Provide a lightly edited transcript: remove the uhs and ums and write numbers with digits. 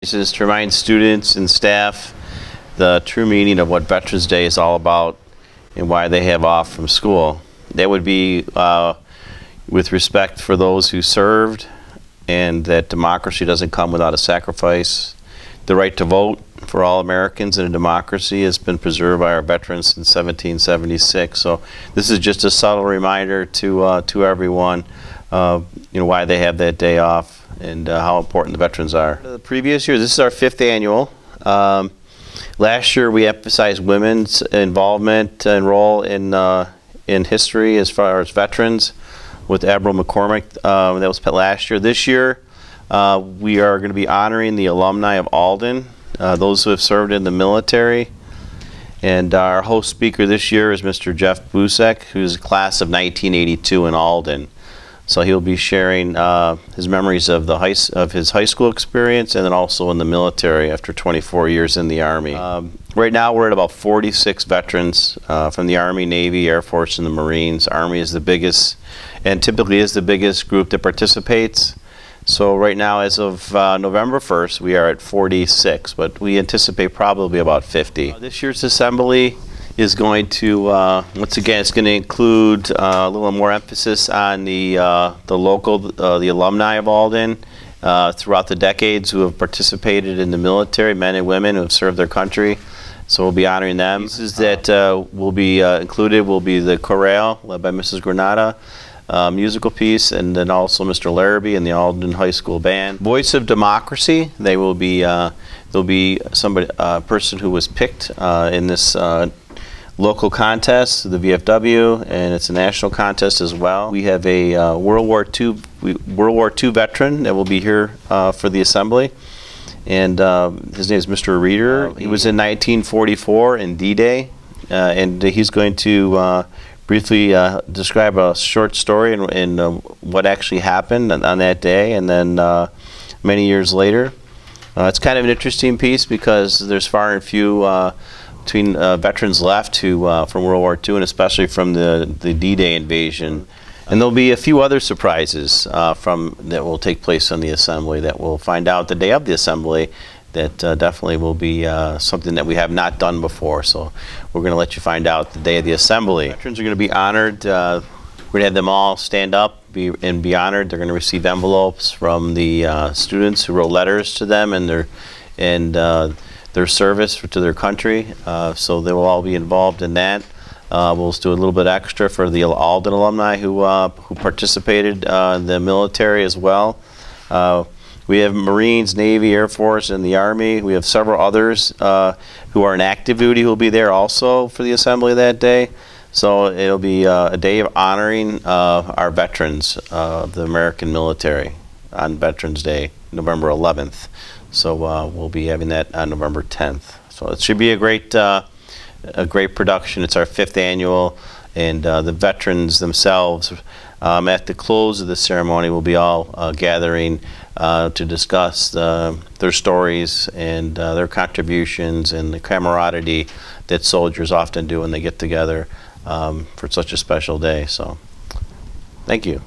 This is to remind students and staff the true meaning of what Veterans Day is all about and why they have off from school. That would be with respect for those who served, and that democracy doesn't come without a sacrifice. The right to vote for all Americans in a democracy has been preserved by our veterans since 1776. So this is just a subtle reminder to everyone why they have that day off and how important the veterans are. The previous year, this is our 5th annual. Last year we emphasized women's involvement and role in history as far as veterans with Admiral McCormick. That was last year. This year we are going to be honoring the alumni of Alden, those who have served in the military. And our host speaker this year is Mr. Jeff Busek, who's a class of 1982 in Alden. So he'll be sharing his memories of his high school experience, and then also in the military after 24 years in the Army. Right now we're at about 46 veterans from the Army, Navy, Air Force, and the Marines. Army is the biggest, and typically is the biggest group that participates. So right now, as of November 1st, we are at 46, but we anticipate probably about 50. This year's assembly is going to, once again, it's going to include a little more emphasis on the local, the alumni of Alden throughout the decades who have participated in the military, men and women who have served their country. So we'll be honoring them. Pieces that will be included will be the chorale led by Mrs. Granada, musical piece, and then also Mr. Larrabee and the Alden High School Band. Voice of Democracy, they will be, there'll be a person who was picked in this local contest, the VFW, and it's a national contest as well. We have a World War II veteran that will be here for the assembly, and his name is Mr. Reeder. He was in 1944 in D-Day, and he's going to briefly describe a short story and what actually happened on that day, and then many years later. It's kind of an interesting piece because there's far and few between veterans left who from World War II, and especially from the D-Day invasion. And there'll be a few other surprises that will take place on the assembly that we'll find out the day of the assembly that definitely will be something that we have not done before. So we're going to let you find out the day of the assembly. Veterans are going to be honored. We're going to have them all stand up and be honored. They're going to receive envelopes from the students who wrote letters to them and their service to their country, so they will all be involved in that. We'll do a little bit extra for the Alden alumni who participated in the military as well. We have Marines, Navy, Air Force, and the Army. We have several others who are in active duty who will be there also for the assembly that day. So it'll be a day of honoring our veterans of the American military on Veterans Day, November 11th. So we'll be having that on November 10th. So it should be a great production. It's our 5th annual, and the veterans themselves, at the close of the ceremony, will be all gathering to discuss their stories and their contributions and the camaraderie that soldiers often do when they get together for such a special day. So, thank you.